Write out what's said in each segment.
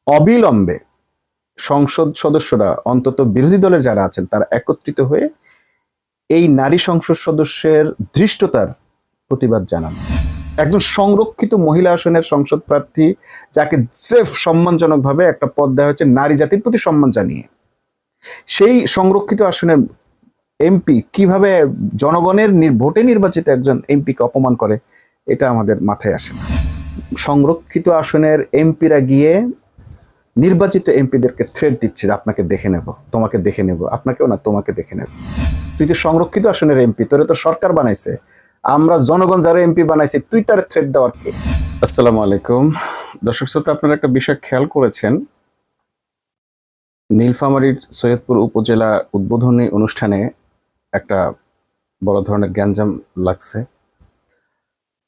অবিলম্বে সংসদ সদস্যরা, অন্তত বিরোধী দলের যারা আছেন, তারা একত্রিত হয়ে এই নারী সংসদ সদস্যের ধৃষ্টতার প্রতিবাদ জানান। একজন সংরক্ষিত মহিলা আসনের সংসদ প্রার্থী, যাকে স্রেফ সম্মানজনকভাবে একটা পদ দেওয়া হয়েছে নারী জাতির প্রতি সম্মান জানিয়ে, সেই সংরক্ষিত আসনের এমপি কিভাবে জনগণের ভোটে নির্বাচিত একজন এমপিকে অপমান করে, এটা আমাদের মাথায় আসে না। সংরক্ষিত আসনের এমপিরা গিয়ে নির্বাচিত এমপিদেরকে থ্রেট দিচ্ছে যে আপনাকে দেখে নেব, তোমাকে দেখে নেব, আপনাকেও না, তোমাকে দেখে নেব। তুই তো সংরক্ষিত আসনের এমপি, তোরে তো সরকার বানাইছে, আমরা জনগণ যারা এমপি বানাইছি, তুই তার থ্রেট দেওয়ার কে? আসসালামু আলাইকুম দর্শক শ্রোতা, আপনারা একটা বিষয় খেয়াল করেছেন, নীলফামারীর সৈয়দপুর উপজেলা উদ্বোধনী অনুষ্ঠানে একটা বড় ধরনের গ্যাঞ্জাম লাগছে।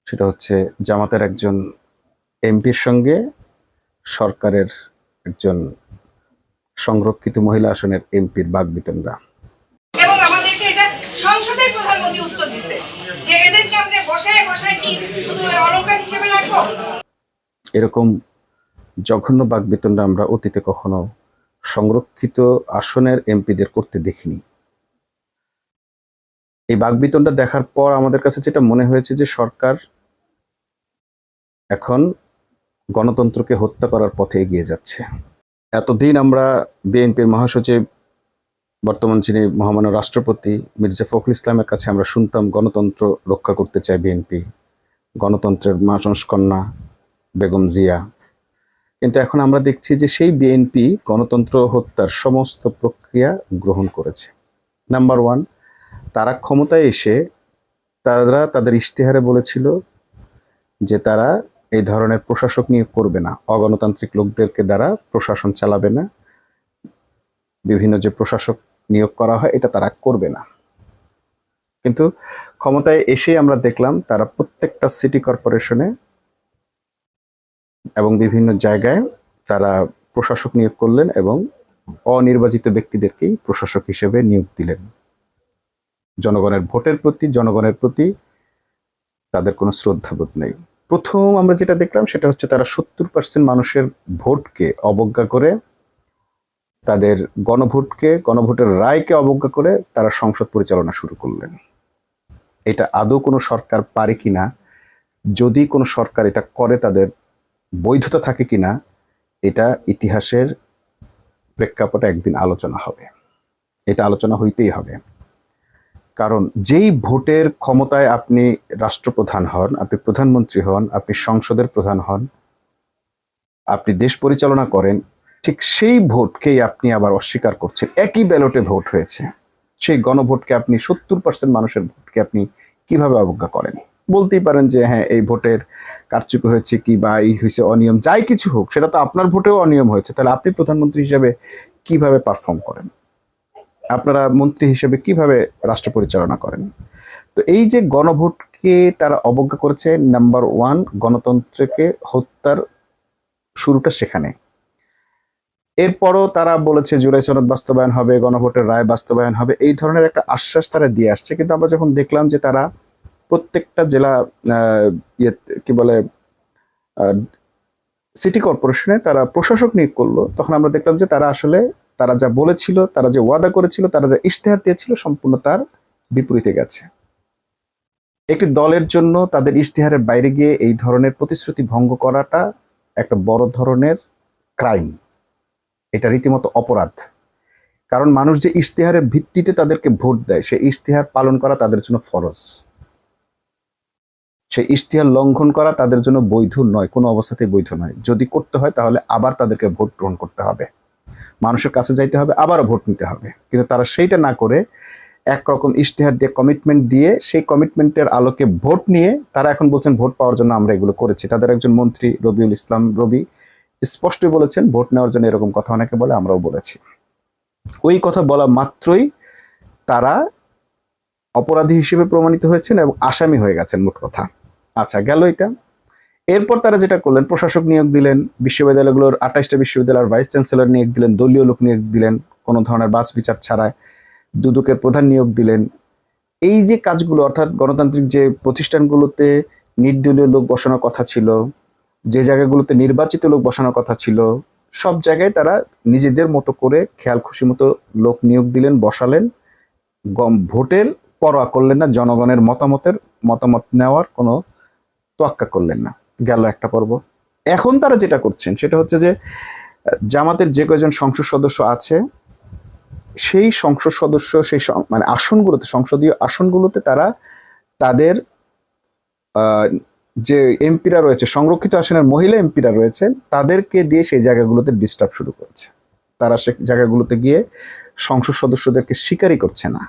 সেটা হচ্ছে জামাতের একজন এমপির সঙ্গে সরকারের একজন সংরক্ষিত মহিলা আসনের এমপির বাকবিতণ্ডা। এবং আমাদেরকে এটা সংসদের প্রধানমন্ত্রী উত্তর দিছে যে এদেরকে আপনি বসায় বসায় কি শুধু অলংকার হিসেবে রাখবো? এরকম জঘন্য বাকবিতণ্ডা আমরা অতীতে কখনো সংরক্ষিত আসনের এমপিদের করতে দেখিনি। এই বাকবিতণ্ডা দেখার পর আমাদের কাছে যেটা মনে হয়েছে যে সরকার এখন গণতন্ত্রকে হত্যা করার পথে এগিয়ে যাচ্ছে। এতদিন আমরা বিএনপির মহাসচিব, বর্তমান যিনি মহামান্য রাষ্ট্রপতি মির্জা ফখরুল ইসলামের কাছে আমরা শুনতাম গণতন্ত্র রক্ষা করতে চায় বিএনপি, গণতন্ত্রের মাসকন্যা বেগম জিয়া। কিন্তু এখন আমরা দেখছি যে সেই বিএনপি গণতন্ত্র হত্যার সমস্ত প্রক্রিয়া গ্রহণ করেছে। নাম্বার ওয়ান, তারা ক্ষমতায় এসে তারা তাদের ইশতেহারে বলেছিল যে তারা এই ধরনের প্রশাসক নিয়োগ করবে না, অগণতান্ত্রিক লোকদেরকে দ্বারা প্রশাসন চালাবে না, বিভিন্ন যে প্রশাসক নিয়োগ করা হয় এটা তারা করবে না। কিন্তু ক্ষমতায় এসেই আমরা দেখলাম তারা প্রত্যেকটা সিটি কর্পোরেশনে এবং বিভিন্ন জায়গায় তারা প্রশাসক নিয়োগ করলেন এবং অনির্বাচিত ব্যক্তিদেরকেই প্রশাসক হিসেবে নিয়োগ দিলেন। জনগণের ভোটের প্রতি, জনগণের প্রতি তাদের কোনো শ্রদ্ধাবোধ নেই। প্রথম আমরা যেটা দেখলাম সেটা হচ্ছে তারা 70% মানুষের ভোটকে অবজ্ঞা করে, তাদের গণভোটের রায়কে অবজ্ঞা করে তারা সংসদ পরিচালনা শুরু করলেন। এটা আদৌ কোনো সরকার পারে কিনা, যদি কোনো সরকার এটা করে তাদের বৈধতা থাকে কিনা, এটা ইতিহাসের প্রেক্ষাপটে একদিন আলোচনা হবে। এটা আলোচনা হইতেই হবে। কারণ যেই ভোটের ক্ষমতায় আপনি রাষ্ট্রপ্রধান হন, আপনি প্রধানমন্ত্রী হন, আপনি সংসদের প্রধান হন, আপনি দেশ পরিচালনা করেন, ঠিক সেই ভোটকেই আপনি আবার অস্বীকার করছেন। একই ব্যালটে ভোট হয়েছে, সেই গণভোটকে আপনি 70% মানুষের ভোটকে আপনি কিভাবে অবজ্ঞা করেন? বলতেই পারেন যে হ্যাঁ, এই ভোটের কারচুপি হয়েছে কি বা এই হয়েছে অনিয়ম, যাই কিছু হোক, সেটা তো আপনার ভোটেও অনিয়ম হয়েছে, তাহলে আপনি প্রধানমন্ত্রী হিসেবে কিভাবে পারফর্ম করেন? আপনারা মন্ত্রী হিসেবে কিভাবে রাষ্ট্র পরিচালনা করেন? তো এই যে গণভোটকে তারা অবজ্ঞা করেছে, নাম্বার ওয়ান, গণতন্ত্রকে হত্যার শুরুটা সেখানে। এরপরও তারা বলেছে জুলাই সনদ বাস্তবায়ন হবে, গণভোটের রায় বাস্তবায়ন হবে, এই ধরনের একটা আশ্বাস তারা দিয়ে আসছে। কিন্তু আমরা যখন দেখলাম যে তারা প্রত্যেকটা জেলা কি বলে সিটি কর্পোরেশনে তারা প্রশাসক নিয়োগ করলো, তখন আমরা দেখলাম যে তারা আসলে তারা যা বলেছিল, তারা যে ওয়াদা করেছিল, তারা যা ইশতেহার দিয়েছিল, সম্পূর্ণ তার বিপরীতে গেছে। একটি দলের জন্য তাদের ইশতেহারের বাইরে গিয়ে এই ধরনের প্রতিশ্রুতি ভঙ্গ করাটা একটা বড় ধরনের ক্রাইম। এটা রীতিমতো অপরাধ। কারণ মানুষ যে ইশতেহারের ভিত্তিতে তাদেরকে ভোট দেয়, সেই ইশতেহার পালন করা তাদের জন্য ফরজ। সেই ইশতেহার লঙ্ঘন করা তাদের জন্য বৈধ নয়, কোনো অবস্থাতেই বৈধ নয়। যদি করতে হয় তাহলে আবার তাদেরকে ভোট গ্রহণ করতে হবে, মানুষের কাছে যাইতে হবে, আবারও ভোট নিতে হবে। কিন্তু তারা সেইটা না করে একরকম ইশতেহার দিয়ে, কমিটমেন্ট দিয়ে, সেই কমিটমেন্টের আলোকে ভোট নিয়ে তারা এখন বলছেন ভোট পাওয়ার জন্য আমরা এগুলো করেছি। তাদের একজন মন্ত্রী রবিউল ইসলাম রবি স্পষ্টই বলেছেন ভোট নেওয়ার জন্য এরকম কথা অনেকে বলে, আমরাও বলেছি। ওই কথা বলা মাত্রই তারা অপরাধী হিসেবে প্রমাণিত হয়েছেন এবং আসামি হয়ে গেছেন, মোট কথা। আচ্ছা, গেল এটা। এরপর তারা যেটা করলেন, প্রশাসক নিয়োগ দিলেন, বিশ্ববিদ্যালয়গুলোর 28টা বিশ্ববিদ্যালয়ের ভাইস চ্যান্সেলর নিয়োগ দিলেন, দলীয় লোক নিয়োগ দিলেন, কোনো ধরনের বাছ বিচার ছাড়াই দুদকের প্রধান নিয়োগ দিলেন। এই যে কাজগুলো, অর্থাৎ গণতান্ত্রিক যে প্রতিষ্ঠানগুলোতে নির্দলীয় লোক বসানোর কথা ছিল, যে জায়গাগুলোতে নির্বাচিত লোক বসানোর কথা ছিল, সব জায়গায় তারা নিজেদের মতো করে খেয়াল খুশি মতো লোক নিয়োগ দিলেন, বসালেন, ভোটের পরোয়া করলেন না, জনগণের মতামত নেওয়ার কোনো তোয়াক্কা করলেন না। গেল একটা পর্ব। এখন তারা যেটা করছেন সেটা হচ্ছে যে জামাতের যে কয়জন সংসদ সদস্য আছে সেই সংসদ সদস্য সেই মানে আসনগুলোতে, সংসদীয় আসনগুলোতে তারা তাদের যে এমপিরা রয়েছে, সংরক্ষিত আসনের মহিলা এমপিরা রয়েছেন, তাদেরকে দিয়ে সেই জায়গাগুলোতে ডিস্টার্ব শুরু করেছে। তারা সে জায়গাগুলোতে গিয়ে সংসদ সদস্যদেরকে স্বীকারই করছে না।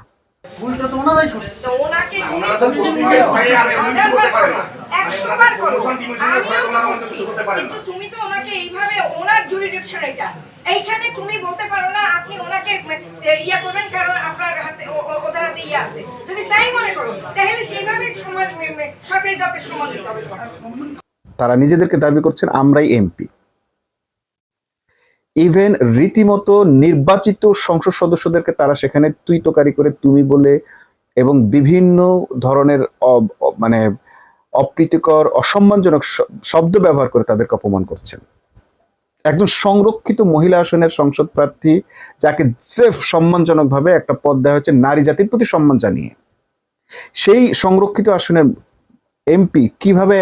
ভুলটা তো ওনারাই করছে। তো ওনাকে হাজারবার করো, 100 বার করো, আমিও তো করছি, কিন্তু তুমি তো ওনাকে এইভাবে, ওনার জুরিডিকশন এটা, এইখানে তুমি বলতে পারো না আপনি ওনাকে ইয়া করবেন কারণ আপনার হাতে ওদের হাতে ইয়া আছে। যদি তাই মনে করো তাহলে সেইভাবে সরকারি দলকে সম্মান দিতে হবে তোমাকে। তারা নিজেদেরকে দাবি করছেন আমরাই এমপি। ইভেন রীতিমতো নির্বাচিত সংসদ সদস্যদেরকে তারা সেখানে তুই তোকারি করে তুমি বলে এবং বিভিন্ন ধরনের মানে অপ্রীতিকর, অসম্মানজনক শব্দ ব্যবহার করে তাদেরকে অপমান করছেন। একজন সংরক্ষিত মহিলা আসনের সংসদ প্রার্থী, যাকে স্রেফ সম্মানজনকভাবে একটা পদ দেওয়া হয়েছে নারী জাতির প্রতি সম্মান জানিয়ে, সেই সংরক্ষিত আসনের এমপি কিভাবে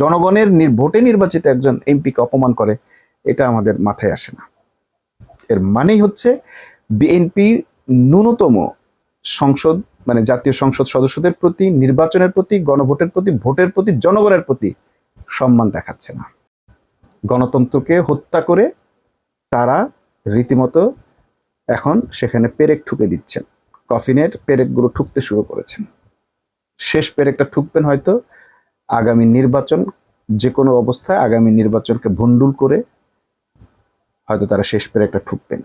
জনগণের ভোটে নির্বাচিত একজন এমপিকে অপমান করে, এটা আমাদের মাথায় আসে না। এর মানেই হচ্ছে বিএনপি ন্যূনতম সংসদ মানে জাতীয় সংসদ সদস্যদের প্রতি, নির্বাচনের প্রতি, গণভোটের প্রতি, ভোটের প্রতি, জনগণের প্রতি সম্মান দেখাচ্ছে না। গণতন্ত্রকে হত্যা করে তারা রীতিমতো এখন সেখানে পেরেক ঠুকে দিচ্ছেন। কফিনের পেরেকগুলো ঠুকতে শুরু করেছেন। শেষ পেরেকটা ঠুকবেন হয়তো আগামী নির্বাচন, যে কোনো অবস্থায় আগামী নির্বাচনকে ভণ্ডুল করে হয়তো তারা শেষ পেরেকটা ঠুকবেন।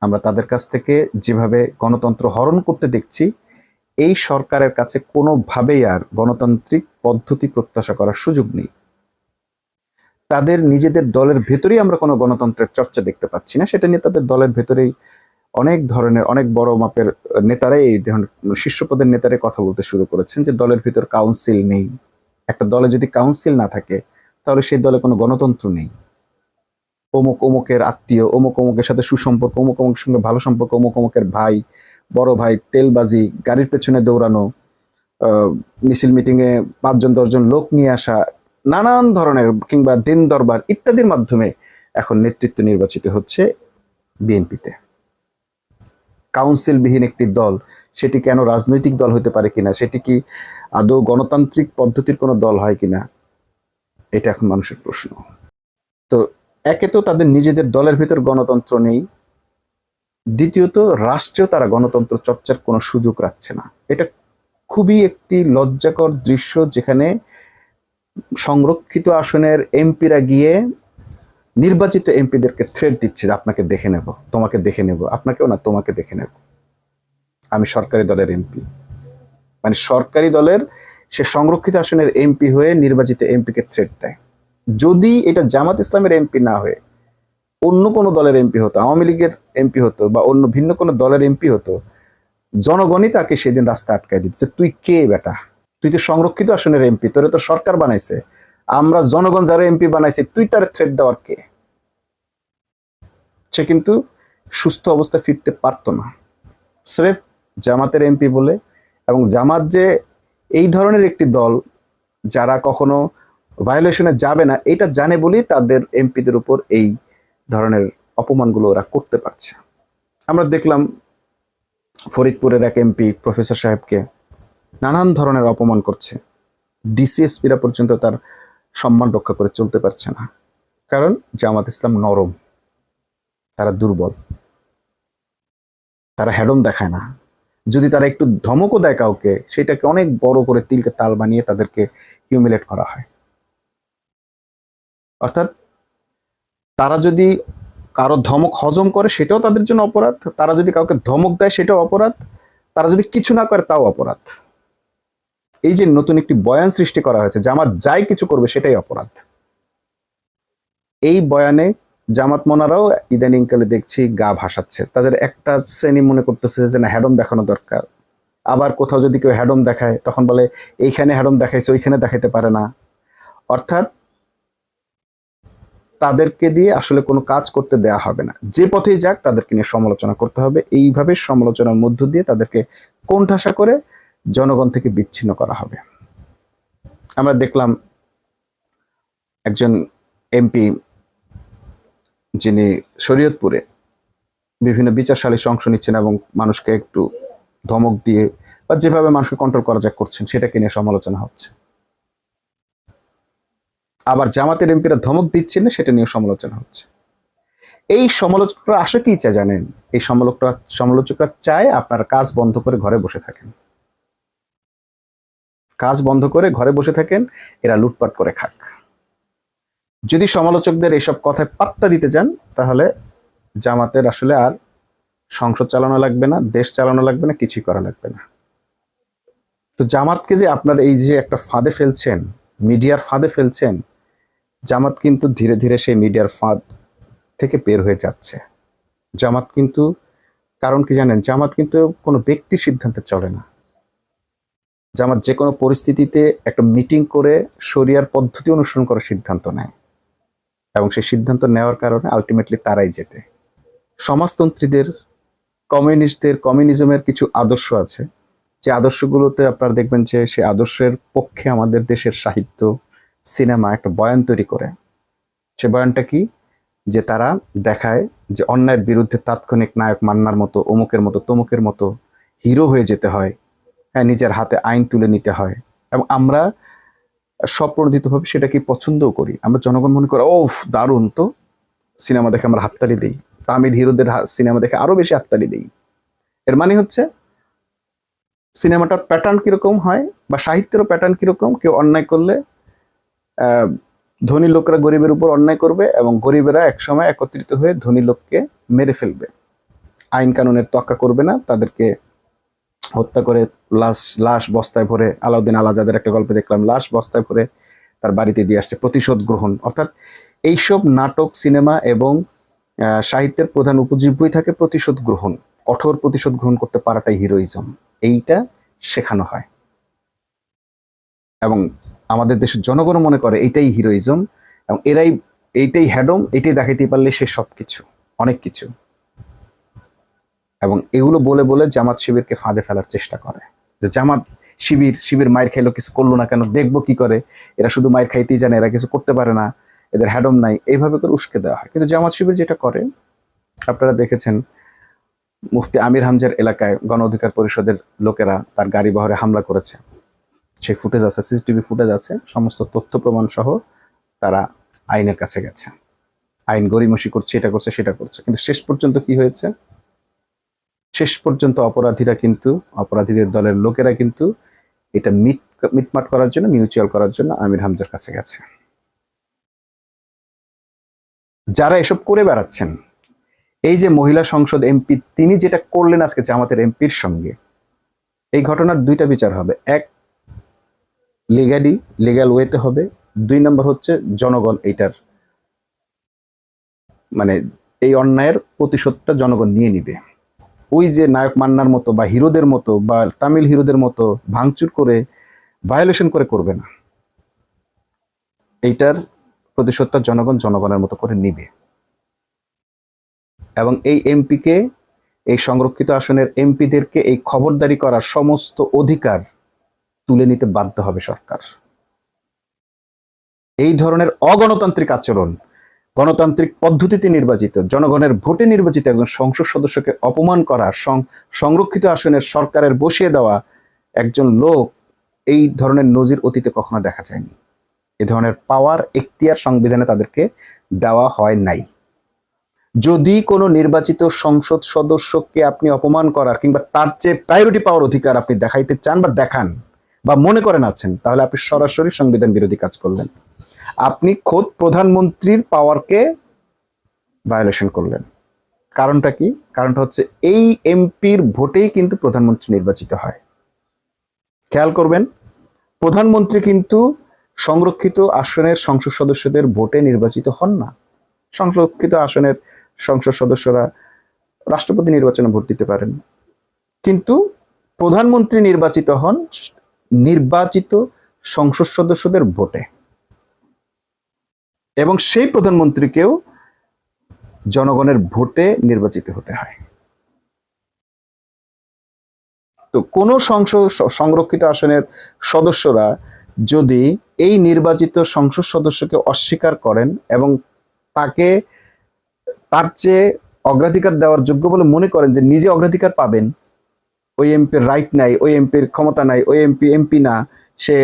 আমরা তাদের কাছ থেকে যেভাবে গণতন্ত্র হরণ করতে দেখছি, এই সরকারের কাছে কোনোভাবেই আর গণতান্ত্রিক পদ্ধতি প্রত্যাশা করার সুযোগ নেই। তাদের নিজেদের দলের ভেতরেই আমরা কোনো গণতন্ত্রের চর্চা দেখতে পাচ্ছি না। সেটা নিয়ে তাদের দলের ভেতরেই অনেক ধরনের, অনেক বড় মাপের নেতারাই, এই ধরনের শীর্ষ পদের নেতারাই কথা বলতে শুরু করেছেন যে দলের ভিতর কাউন্সিল নেই। একটা দলে যদি কাউন্সিল না থাকে তাহলে সেই দলে কোনো গণতন্ত্র নেই। অমুক অমুকের আত্মীয়, অমুক অমুকের সাথে সুসম্পর্ক, অমুক অমুকের সঙ্গে ভালো সম্পর্ক, অমুক অমুকের ভাই, বড় ভাই, তেলবাজি, গাড়ির পেছনে দৌড়ানো, মিছিল মিটিংয়ে 5-10 জন লোক নিয়ে আসা, নানান ধরনের, কিংবা দিন দরবার ইত্যাদির মাধ্যমে এখন নেতৃত্ব নির্বাচিত হচ্ছে বিএনপিতে। কাউন্সিলবিহীন একটি দল, সেটি কেন রাজনৈতিক দল হতে পারে কিনা, সেটি কি আদৌ গণতান্ত্রিক পদ্ধতির কোনো দল হয় কিনা, এটা এখন মানুষের প্রশ্ন। তো একে তো তাদের নিজেদের দলের ভিতর গণতন্ত্র নেই, দ্বিতীয়ত রাষ্ট্রেও তারা গণতন্ত্র চর্চার কোনো সুযোগ রাখছে না। এটা খুবই একটি লজ্জাকর দৃশ্য, যেখানে সংরক্ষিত আসনের এমপিরা গিয়ে নির্বাচিত এমপিদেরকে থ্রেট দিচ্ছে যে আপনাকে দেখে নেব, তোমাকে দেখে নেব, আপনাকেও না তোমাকে দেখে নেব, আমি সরকারি দলের এমপি। মানে সরকারি দলের সে সংরক্ষিত আসনের এমপি হয়ে নির্বাচিত এমপিকে থ্রেট দেয়। যদি এটা জামাত ইসলামের এমপি না হয়ে অন্য কোনো দলের এমপি হতো, আওয়ামী লীগের এমপি হতো, বা অন্য ভিন্ন কোনো দলের এমপি হতো, জনগণই তাকে সেদিন রাস্তা আটকায় দিচ্ছে, তুই কে বেটা, তুই তো সংরক্ষিত আসনের এমপি, তোরে তো সরকার বানাইছে, আমরা জনগণ যারা এমপি বানাইছে, তুই তার থ্রেট দেওয়ার কে? সে কিন্তু সুস্থ অবস্থায় ফিরতে পারতো না, স্রেফ জামাতের এমপি বলে। এবং জামাত যে এই ধরনের একটি দল যারা কখনো ভায়োলেশনে যাবে না, এটা জানে বলেই তাদের এমপিদের উপর এই ধরনের অপমানগুলো ওরা করতে পারছে। আমরা দেখলাম ফরিদপুরের এক এমপি প্রফেসর সাহেবকে নানান ধরনের অপমান করছে, ডিসিএসপিরা পর্যন্ত তার সম্মান রক্ষা করে চলতে পারছে না, কারণ জামাত ইসলাম নরম, তারা দুর্বল, তারা হ্যাডম দেখায় না। যদি তারা একটু ধমকও দেয় কাউকে, সেটাকে অনেক বড় করে তিলকে তাল বানিয়ে তাদেরকে হিউমিলেট করা হয়। অর্থাৎ তারা যদি কারো ধমক হজম করে সেটাও তাদের জন্য অপরাধ, তারা যদি কাউকে ধমক দেয় সেটাও অপরাধ, তারা যদি কিছু না করে তাও অপরাধ। এই যে নতুন একটি বয়ান সৃষ্টি করা হয়েছে, জামাত যাই কিছু করবে সেটাই অপরাধ, এই বয়ানে জামাত মোনারাও ইদানিংকালে দেখছি গা ভাসাচ্ছে। তাদের একটা শ্রেণী মনে করতেছে যে না, হ্যাডম দেখানো দরকার। আবার কোথাও যদি কেউ হ্যাডম দেখায় তখন বলে এইখানে হ্যাডম দেখাইছে, ওইখানে দেখাইতে পারে না। অর্থাৎ তাদেরকে দিয়ে আসলে কোনো কাজ করতে দেয়া হবে না। যে পথেই যাক তাদেরকে নিয়ে সমালোচনা করতে হবে। এইভাবে সমালোচনার মধ্য দিয়ে তাদেরকে কোণঠাসা করে জনগণ থেকে বিচ্ছিন্ন করা হবে। আমরা দেখলাম একজন এমপি যিনি শরীয়তপুরে বিভিন্ন বিচার সালিসে অংশ নিচ্ছেন এবং মানুষকে একটু ধমক দিয়ে বা যেভাবে মানুষকে কন্ট্রোল করা যাক করছেন সেটাকে নিয়ে সমালোচনা হচ্ছে। আবার জামাতের এমপিরা ধমক দিচ্ছেন না, সেটা নিয়ে সমালোচনা হচ্ছে। এই সমালোচকরা আসলে কি চায় জানেন? এই সমালোচকরা চায় আপনার কাজ বন্ধ করে ঘরে বসে থাকেন, কাজ বন্ধ করে ঘরে বসে থাকেন, এরা লুটপাট করে খাক। যদি সমালোচকদের এইসব কথায় পাত্তা দিতে যান তাহলে জামাতের আসলে আর সংসদ চালানো লাগবে না, দেশ চালানো লাগবে না, কিছুই করা লাগবে না। তো জামাতকে যে আপনার এই যে একটা ফাঁদে ফেলছেন, মিডিয়ার ফাঁদে ফেলছেন, জামাত কিন্তু ধীরে ধীরে সেই মিডিয়ার ফাঁদ থেকে বের হয়ে যাচ্ছে। জামাত কিন্তু, কারণ কি জানেন, জামাত কিন্তু কোনো ব্যক্তির সিদ্ধান্তে চলে না। জামাত যে কোনো পরিস্থিতিতে একটা মিটিং করে শরিয়ার পদ্ধতি অনুসরণ করার সিদ্ধান্ত নেয় এবং সেই সিদ্ধান্ত নেওয়ার কারণে আলটিমেটলি তারাই জেতে। সমাজতন্ত্রীদের, কমিউনিস্টদের, কমিউনিজমের কিছু আদর্শ আছে, যে আদর্শগুলোতে আপনারা দেখবেন যে সেই আদর্শের পক্ষে আমাদের দেশের সাহিত্য, সিনেমা একটা বয়ান তৈরি করে। সে বয়ানটা কি? যে তারা দেখায় যে অন্যায়ের বিরুদ্ধে তাৎক্ষণিক নায়ক মান্নার মতো, অমুকের মতো, তমুকের মতো হিরো হয়ে যেতে হয়, হ্যাঁ, নিজের হাতে আইন তুলে নিতে হয়। এবং আমরা স্বপ্রণোদিতভাবে সেটা কি পছন্দও করি। আমরা জনগণ মনে করি ওফ দারুণ, তো সিনেমা দেখে আমরা হাততালি দিই, তামিল হিরোদের সিনেমা দেখে আরো বেশি হাততালি দিই। এর মানে হচ্ছে সিনেমাটার প্যাটার্ন কিরকম হয় বা সাহিত্যেরও প্যাটার্ন কিরকম, কেউ অন্যায় করলে ধনী লোকরা গরিবের উপর অন্যায় করবে এবং গরিবেরা একসময় একত্রিত হয়ে ধনী লোককে মেরে ফেলবে, আইন কানুনের তোয়াক্কা করবে না, তাদেরকে হত্যা করে লাশ বস্তায় ভরে, আলাউদ্দিন আলাজাদের একটা গল্পে দেখলাম, লাশ বস্তায় ভরে তার বাড়িতে দিয়ে আসছে, প্রতিশোধ গ্রহণ। অর্থাৎ এইসব নাটক, সিনেমা এবং সাহিত্যের প্রধান উপজীব্যই থাকে প্রতিশোধ গ্রহণ। কঠোর প্রতিশোধ গ্রহণ করতে পারাটাই হিরোইজম, এইটা শেখানো হয়। এবং আমাদের দেশের জনগণ মনে করে এইটাই হিরোইজম এবং এইটাই হ্যাডম, এইটাই দেখাইতে পারলে সে সব কিছু, অনেক কিছু। এবং এগুলো বলে বলে জামাত শিবিরকে ফাঁদে ফেলার চেষ্টা করে, যে জামাত শিবির মায়ের খাইলো, কিছু করলো না কেন, দেখবো কি করে, এরা শুধু মায়ের খাইতেই জানে, এরা কিছু করতে পারে না, এদের হ্যাডম নাই, এইভাবে করে উস্কে দেওয়া হয়। কিন্তু জামাত শিবির যেটা করে, আপনারা দেখেছেন মুফতি আমির হামজার এলাকায় গণ অধিকার পরিষদের লোকেরা তার গাড়ি বহরে হামলা করেছে, সেই ফুটেজ আছে, সিসিটিভি ফুটেজ আছে, সমস্ত তথ্য প্রমাণ সহ তারা আইনের কাছে গেছে, আইন গড়িমসি করছে, এটা করছে, সেটা করছে। কিন্তু শেষ পর্যন্ত কি হয়েছে? শেষ পর্যন্ত অপরাধীদের দলের লোকেরা কিন্তু এটা মিটমাট করার জন্য, মিউচুয়াল করার জন্য আমির হামজার কাছে গেছে। যারা এসব করে বেড়াচ্ছেন, এই যে মহিলা সংসদ এমপি, তিনি যেটা করলেন আজকে জামাতের এমপির সঙ্গে, এই ঘটনার দুইটা বিচার হবে। এক, লিগ্যাল ওয়েতে হবে। 2 নম্বর হচ্ছে জনগণ এইটার মানে এই অন্যায়ের প্রতিশোধটা জনগণ নিয়ে নিবে। ওই যে নায়ক মান্নার মতো বা হিরোদের মতো বা তামিল হিরোদের মতো ভাঙচুর করে, ভায়োলেশন করে করবে না। এইটার প্রতিশোধটা জনগণের মতো করে নিবে। এবং এই এমপিকে, এই সংরক্ষিত আসনের এমপিদেরকে এই খবরদারি করার সমস্ত অধিকার তুলে নিতে বাধ্য হবে সরকার। এই ধরনের অগণতান্ত্রিক আচরণ, গণতান্ত্রিক পদ্ধতিতে নির্বাচিত, জনগণের ভোটে নির্বাচিত একজন সংসদ সদস্যকে অপমান করা, সংরক্ষিত আসনের সরকারের বসিয়ে দেওয়া একজন লোক, এই ধরনের নজির অতীতে কখনো দেখা যায়নি। এ ধরনের পাওয়ার, এখতিয়ার সংবিধানে তাদেরকে দেওয়া হয় নাই। যদি কোনো নির্বাচিত সংসদ সদস্যকে আপনি অপমান করার কিংবা তার চেয়ে প্রায়োরিটি পাওয়ার অধিকার আপনি দেখাইতে চান বা দেখান বা মনে করেন আছেন, তাহলে আপনি সরাসরি সংবিধান বিরোধী কাজ করলেন। আপনি খোদ প্রধানমন্ত্রীর পাওয়ারকে ভায়োলেশন করলেন। কারণটা কি? কারণটা হচ্ছে এই এমপির ভোটেই কিন্তু প্রধানমন্ত্রী নির্বাচিত হয়। খেয়াল করবেন, প্রধানমন্ত্রী কিন্তু সংরক্ষিত আসনের সংসদ সদস্যদের ভোটে নির্বাচিত হন না। সংরক্ষিত আসনের সংসদ সদস্যরা রাষ্ট্রপতি নির্বাচনে ভোট দিতে পারেন, কিন্তু প্রধানমন্ত্রী নির্বাচিত হন নির্বাচিত সংসদ সদস্যদের ভোটে। এবং সেই প্রধানমন্ত্রীকেও জনগণের ভোটে নির্বাচিত হতে হয়। তো কোন সংরক্ষিত আসনের সদস্যরা যদি এই নির্বাচিত সংসদ সদস্যকে অস্বীকার করেন এবং তাকে তার চেয়ে অগ্রাধিকার দেওয়ার যোগ্য বলে মনে করেন, যে নিজে অগ্রাধিকার পাবেন, ওই এমপির রাইট নাই, ওই এমপির ক্ষমতা নাই, ওই এমপি না, সে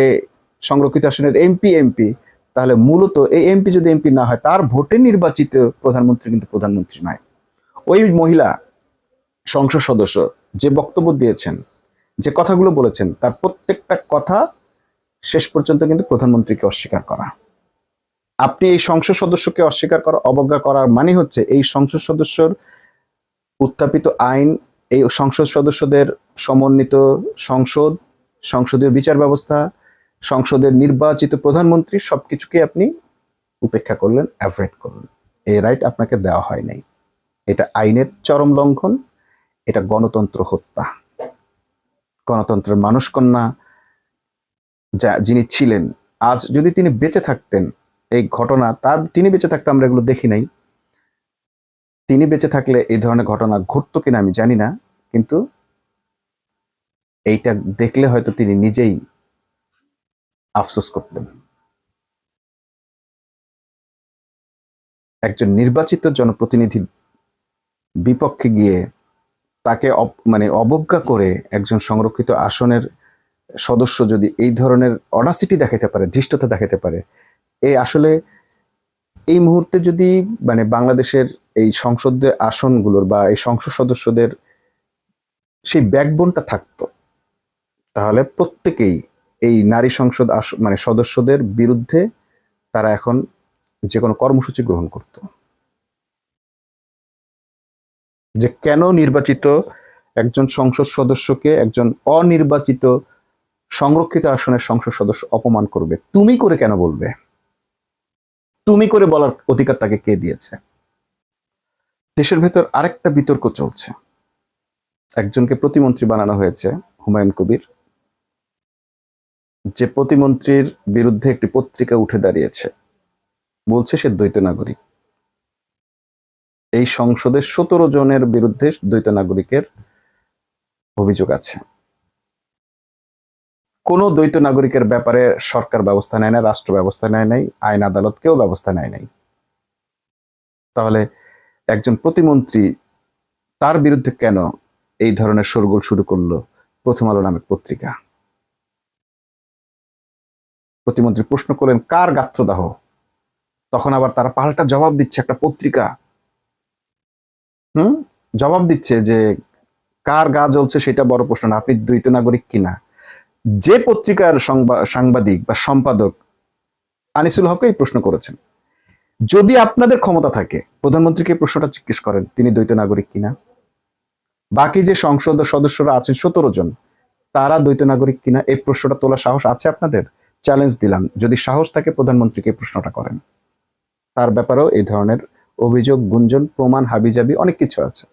সংরক্ষিত আসনের এমপি, তাহলে মূলত এই এমপি যদি এমপি না হয়, তার ভোটে নির্বাচিত প্রধানমন্ত্রী কিন্তু প্রধানমন্ত্রী নয়। ওই মহিলা সংসদ সদস্য যে বক্তব্য দিয়েছেন, যে কথাগুলো বলেছেন, তার প্রত্যেকটা কথা শেষ পর্যন্ত কিন্তু প্রধানমন্ত্রীকে অস্বীকার করা। আপনি এই সংসদ সদস্যকে অস্বীকার করা, অবজ্ঞা করার মানে হচ্ছে এই সংসদ সদস্যর উত্থাপিত আইন, এই সংসদ সদস্যদের সমন্বিত সংসদ, সংসদীয় বিচার ব্যবস্থা, সংসদের নির্বাচিত প্রধানমন্ত্রী সবকিছুকে আপনি উপেক্ষা করলেন, অ্যাভয়েড করলেন। এই রাইট আপনাকে দেওয়া হয় নাই। এটা আইনের চরম লঙ্ঘন, এটা গণতন্ত্র হত্যা। গণতন্ত্রের মানুষকন্যা যিনি ছিলেন, আজ যদি তিনি বেঁচে থাকতেন, এই ঘটনা তিনি বেঁচে থাকতে আমরা এগুলো দেখি নাই। তিনি বেঁচে থাকলে এই ধরনের ঘটনা ঘটতো কিনা আমি জানি না, কিন্তু এইটা দেখলে হয়তো তিনি নিজেই আফসোস করতেন। একজন নির্বাচিত জনপ্রতিনিধির বিপক্ষে গিয়ে তাকে অবজ্ঞা করে একজন সংরক্ষিত আসনের সদস্য যদি এই ধরনের অডাসিটি দেখাতে পারে, ধৃষ্টতা দেখাতে পারে, আসলে এই মুহূর্তে যদি বাংলাদেশের এই সংসদীয় আসনগুলোর বা এই সংসদ সদস্যদের সেই ব্যাকবোনটা থাকতো, তাহলে প্রত্যেকেই এই নারী সংসদ সদস্যদের বিরুদ্ধে তারা এখন যে কোনো কর্মসূচি গ্রহণ করত। যে কেন নির্বাচিত একজন সংসদ সদস্যকে একজন অনির্বাচিত সংরক্ষিত আসনের সংসদ সদস্য অপমান করবে, তুমি করে কেন বলবে? তুমি করে বলার অধিকার তাকে কে দিয়েছে? দেশের ভেতর আরেকটা বিতর্ক চলছে। একজনকে প্রতিমন্ত্রী বানানো হয়েছে, হুমায়ুন কবির, যে প্রতিমন্ত্রীর বিরুদ্ধে একটি পত্রিকা উঠে দাঁড়িয়েছে, বলছে সে দ্বৈত নাগরিক। এই সংসদে 17 জনের বিরুদ্ধে দ্বৈত নাগরিকের অভিযোগ আছে। কোন দ্বৈত নাগরিকের ব্যাপারে সরকার ব্যবস্থা নেয় না, রাষ্ট্র ব্যবস্থা নেয় নাই, আইন আদালত কেউ ব্যবস্থা নেয় নাই। তাহলে একজন প্রতিমন্ত্রী, তার বিরুদ্ধে কেন এই ধরনের শোরগোল শুরু করলো প্রথম আলো নামের পত্রিকা? প্রতিমন্ত্রী প্রশ্ন করলেন কার গাত্রদাহ, তখন আবার তারা পাল্টা জবাব দিচ্ছে, একটা পত্রিকা জবাব দিচ্ছে যে কার গা জ্বলছে সেটা বড় প্রশ্ন না, আপনি দ্বৈত নাগরিক কিনা। যে পত্রিকার সাংবাদিক বা সম্পাদক আনিসুল হক এই প্রশ্ন করেছেন, যদি আপনাদের ক্ষমতা থাকে প্রধানমন্ত্রীকে প্রশ্নটা জিজ্ঞেস করেন তিনি দ্বৈত নাগরিক কিনা। বাকি যে সংসদ সদস্যরা আছেন 17 জন, তারা দ্বৈত নাগরিক কিনা, এই প্রশ্নটা তোলার সাহস আছে আপনাদের? চ্যালেঞ্জ দিলাম, যদি সাহস থাকে প্রধানমন্ত্রীকে প্রশ্নটা করেন। তার ব্যাপারেও এই ধরনের অভিযোগ, গুঞ্জন, প্রমাণ, হাবিজাবি অনেক কিছু আছে।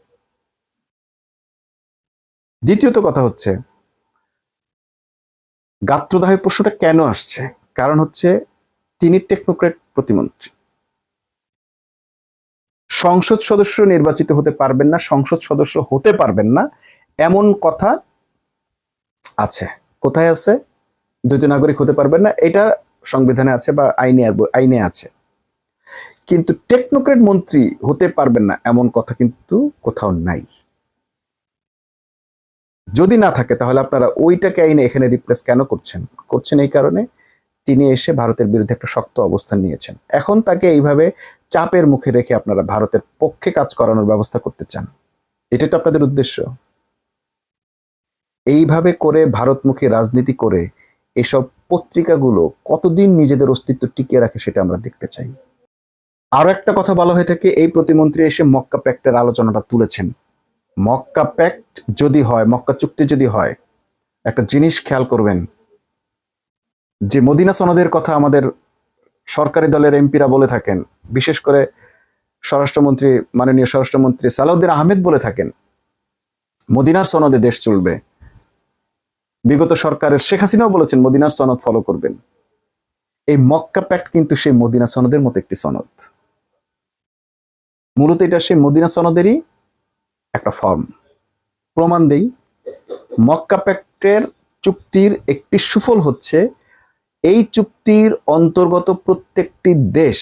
দ্বিতীয়ত কথা হচ্ছে, গাত্রদাহের প্রশ্নটা কেন আসছে? কারণ হচ্ছে তিনি টেকনোক্রেট প্রতিমন্ত্রী, সংসদ সদস্য নির্বাচিত হতে পারবেন না, সংসদ সদস্য হতে পারবেন না, এমন কথা আছে। কোথায় আছে? দ্বৈত নাগরিক হতে পারবেন না, এটা সংবিধানে আছে বা আইনে আছে। কিন্তু টেকনোক্রেট মন্ত্রী হতে পারবেন না এমন কথা কিন্তু কোথাও নাই। যদি না থাকে তাহলে আপনারা ওইটাকে আইনে এখানে রিপ্লেস কেন করছেন এই কারণে তিনি এসে ভারতের বিরুদ্ধে একটা শক্ত অবস্থান নিয়েছেন। এখন তাকে এইভাবে চাপের মুখে রেখে আপনারা ভারতের পক্ষে কাজ করানোর ব্যবস্থা করতে চান, এটাই তো আপনাদের উদ্দেশ্য। এইভাবে করে ভারতমুখী রাজনীতি করে এসব পত্রিকাগুলো কতদিন নিজেদের অস্তিত্ব টিকিয়ে রাখে সেটা আমরা দেখতে চাই। আরো একটা কথা বলা হয়ে থাকে, এই প্রতিমন্ত্রী এসে মক্কা প্যাক্টের আলোচনাটা তুলেছেন। মক্কা প্যাক্ট যদি হয়, মক্কা চুক্তি যদি হয়, একটা জিনিস খেয়াল করবেন, যে মদিনা সনদের কথা আমাদের সরকারি দলের এমপিরা বলে থাকেন, বিশেষ করে স্বরাষ্ট্রমন্ত্রী, মাননীয় স্বরাষ্ট্রমন্ত্রী সালাউদ্দিন আহমেদ বলে থাকেন মদিনার সনদে দেশ চলবে। বিগত সরকারের শেখ হাসিনাও বলেছেন মদিনার সনদ ফলো করবেন। এই মক্কা প্যাক্ট কিন্তু সেই মদিনা সনদের মতো একটি সনদ। মূলত এটা সেই মদিনা সনদেরই একটা ফর্ম। প্রমাণ দেই, মক্কা প্যাক্টের চুক্তির একটি সুফল হচ্ছে এই চুক্তির অন্তর্গত প্রত্যেকটি দেশ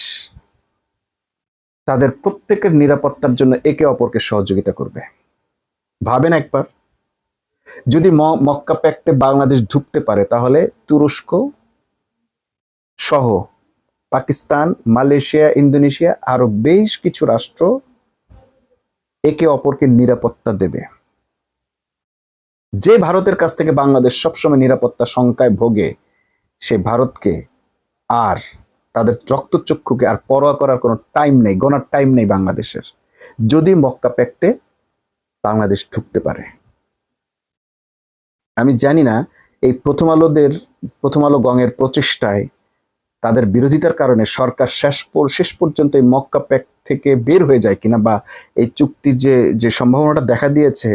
তাদের প্রত্যেকের নিরাপত্তার জন্য একে অপরকে সহযোগিতা করবে। ভাবেন একবার, যদি মক্কা প্যাক্টে বাংলাদেশ ঢুকতে পারে, তাহলে তুরস্ক সহ পাকিস্তান, মালয়েশিয়া, ইন্দোনেশিয়া আরো বেশ কিছু রাষ্ট্র একে অপরকে নিরাপত্তা দেবে। যে ভারতের কাছ থেকে বাংলাদেশ সবসময় নিরাপত্তা শঙ্কায় ভোগে, সে ভারতকে আর তাদের রক্তচক্ষুকে আর পরোয়া করার কোনো টাইম নেই, গোনার টাইম নেই বাংলাদেশের, যদি মক্কা প্যাক্টে বাংলাদেশ ঢুকতে পারে। আমি জানি না এই প্রথম আলো গঙের প্রচেষ্টায়, তাদের বিরোধিতার কারণে সরকার শেষ পর্যন্ত এই মক্কা প্যাক্ট থেকে বের হয়ে যায় কিনা, বা এই চুক্তির যে সম্ভাবনাটা দেখা দিয়েছে,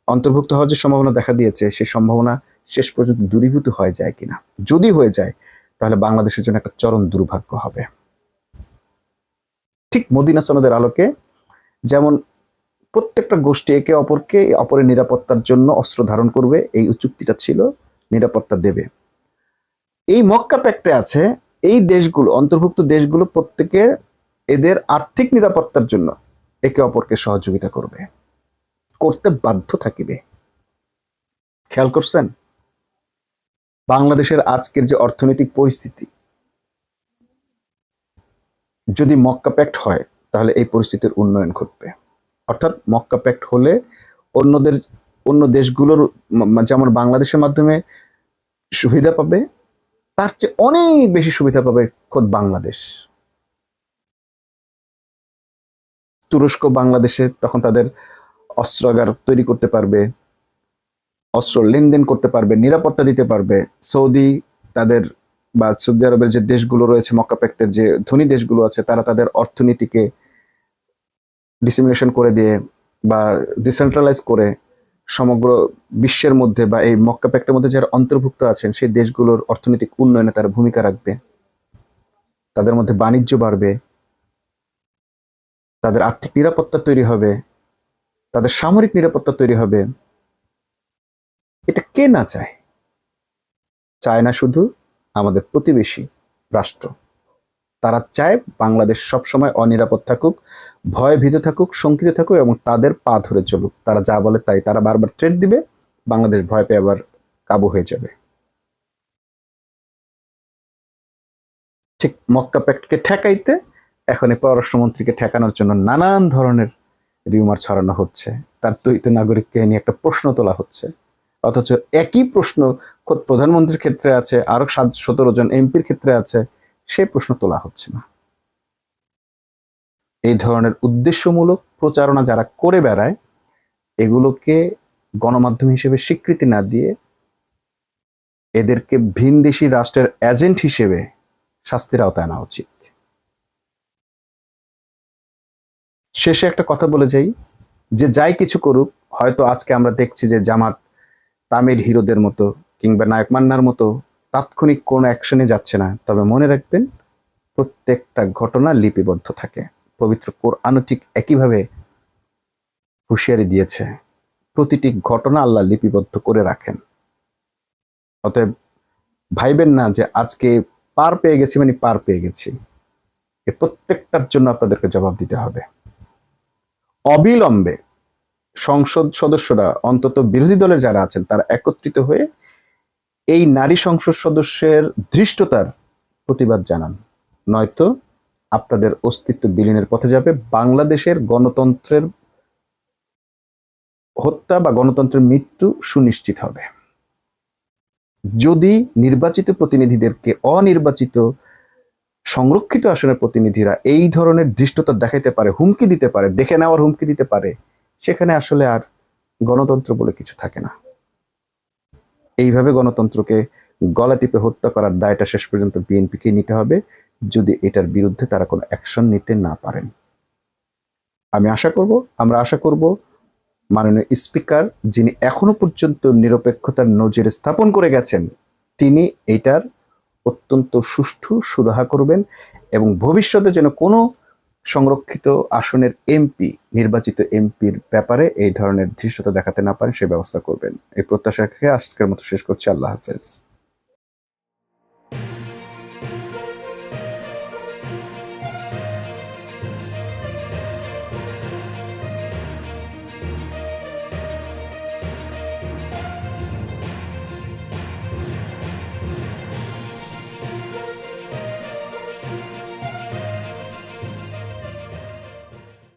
অন্তর্ভুক্ত হওয়ার যে সম্ভাবনা দেখা দিয়েছে, সেই সম্ভাবনা শেষ পর্যন্ত দূরীভূত হয়ে যায় কিনা। যদি হয়ে যায়, তাহলে বাংলাদেশের জন্য একটা চরম দুর্ভাগ্য হবে। ঠিক মদিনা সনদের আলোকে যেমন প্রত্যেকটা গোষ্ঠী একে অপরের নিরাপত্তার জন্য অস্ত্র ধারণ করবে, এই চুক্তিটা ছিল নিরাপত্তা দেবে। এই মক্কা প্যাক্টে আছে এই দেশগুলো, অন্তর্ভুক্ত দেশগুলো প্রত্যেকে এদের আর্থিক নিরাপত্তার জন্য একে অপরকে সহযোগিতা করতে বাধ্য থাকিবে। খেয়াল করছেন বাংলাদেশের আজকের যে অর্থনৈতিক পরিস্থিতি, যদি মক্কা প্যাক্ট হয় তাহলে এই পরিস্থিতির উন্নয়ন ঘটবে। অর্থাৎ মক্কা প্যাক্ট হলে অন্য দেশগুলোর যেমন বাংলাদেশের মাধ্যমে সুবিধা পাবে, তার চেয়ে অনেক বেশি সুবিধা পাবে খোদ বাংলাদেশ। তুরস্ক বাংলাদেশে তখন তাদের অস্ত্রাগার তৈরি করতে পারবে, অস্ত্র লেনদেন করতে পারবে, নিরাপত্তা দিতে পারবে। সৌদি আরবের যে দেশগুলো রয়েছে, মক্কা প্যাক্টের যে ধনী দেশগুলো আছে, তারা তাদের অর্থনীতিকে ডিসিমিনেশন করে দিয়ে বা ডিসেন্ট্রালাইজ করে সমগ্র বিশ্বের মধ্যে বা এই মক্কা প্যাক্টের মধ্যে যারা অন্তর্ভুক্ত আছেন সেই দেশগুলোর অর্থনৈতিক উন্নয়নে তারা ভূমিকা রাখবে। তাদের মধ্যে বাণিজ্য বাড়বে, তাদের আর্থিক নিরাপত্তা তৈরি হবে, তাদের সামরিক নিরাপত্তা তৈরি হবে। এটা কে না চায়? চায় না শুধু আমাদের প্রতিবেশী রাষ্ট্র, তারা চায় বাংলাদেশ সবসময় অনিরাপদ থাকুক, ভয়ে ভীত থাকুক, শঙ্কিত থাকুক এবং তাদের পা ধরে চলুক। তারা যা বলে তাই, তারা বারবার থ্রেট দিবে, বাংলাদেশ ভয় পেয়ে আবার কাবু হয়ে যাবে। ঠিক মক্কা প্যাক্টকে ঠেকাইতে এখন এই পররাষ্ট্রমন্ত্রীকে ঠেকানোর জন্য নানান ধরনের রিউমার ছড়ানো হচ্ছে, তার দ্বৈত নাগরিককে নিয়ে একটা প্রশ্ন তোলা হচ্ছে। অথচ একই প্রশ্ন খোদ প্রধানমন্ত্রীর ক্ষেত্রে আছে, আরো 17 জন এমপির ক্ষেত্রে আছে, সেই প্রশ্ন তোলা হচ্ছে না। এই ধরনের উদ্দেশ্যমূলক প্রচারণা যারা করে বেড়ায়, এগুলোকে গণমাধ্যম হিসেবে স্বীকৃতি না দিয়ে এদেরকে ভিনদেশী রাষ্ট্রের এজেন্ট হিসেবে শাস্তির আওতায় আনা উচিত। শেষে একটা কথা বলে যাই, যে যাই কিছু করুক, হয়তো আজকে আমরা দেখছি যে জামাত তামির হিরোদের মতো কিংবা নায়ক মান্নার মতো তাৎক্ষণিক কোনো অ্যাকশনে যাচ্ছে না, তবে মনে রাখবেন প্রত্যেকটা ঘটনা লিপিবদ্ধ থাকে। পবিত্র কোরআনও ঠিক একইভাবে হুঁশিয়ারি দিয়েছে, প্রতিটি ঘটনা আল্লাহ লিপিবদ্ধ করে রাখেন। অতএব ভাইবেন না যে আজকে পার পেয়ে গেছি মানে পার পেয়ে গেছি। এ প্রত্যেকটার জন্য আপনাদেরকে জবাব দিতে হবে। অবিলম্বে সংসদ সদস্যরা, অন্তত বিরোধী দলের যারা আছেন, তারা একত্রিত হয়ে এই নারী সংসদ সদস্যের ধৃষ্টতার প্রতিবাদ জানান, নয়তো আপনাদের অস্তিত্ব বিলীনের পথে যাবে। বাংলাদেশের গণতন্ত্রের হত্যা বা গণতন্ত্রের মৃত্যু সুনিশ্চিত হবে। যদি নির্বাচিত প্রতিনিধিদেরকে অনির্বাচিত সংরক্ষিত আসনের প্রতিনিধিরা এই ধরনের ধৃষ্টতা দেখাইতে পারে, হুমকি দিতে পারে, দেখে নেওয়ার হুমকি দিতে পারে, সেখানে আসলে আর গণতন্ত্র বলে কিছু থাকে না। এইভাবে গণতন্ত্রকে গলা টিপে হত্যা করার দায়টা শেষ পর্যন্ত বিএনপিকে নিতে হবে, যদি এটার বিরুদ্ধে তারা কোনো অ্যাকশন নিতে না পারেন। আমরা আশা করব মাননীয় স্পিকার, যিনি এখনো পর্যন্ত নিরপেক্ষতার নজির স্থাপন করে গেছেন, তিনি এটার অত্যন্ত সুষ্ঠু সুরাহা করবেন এবং ভবিষ্যতে যেন কোনো সংরক্ষিত আসনের এমপি, নির্বাচিত এমপির ব্যাপারে এই ধরনের ধৃষ্টতা দেখাতে না পারেন সে ব্যবস্থা করবেন। এই প্রত্যাশা রেখে আজকের মতো শেষ করছি। আল্লাহ হাফেজ।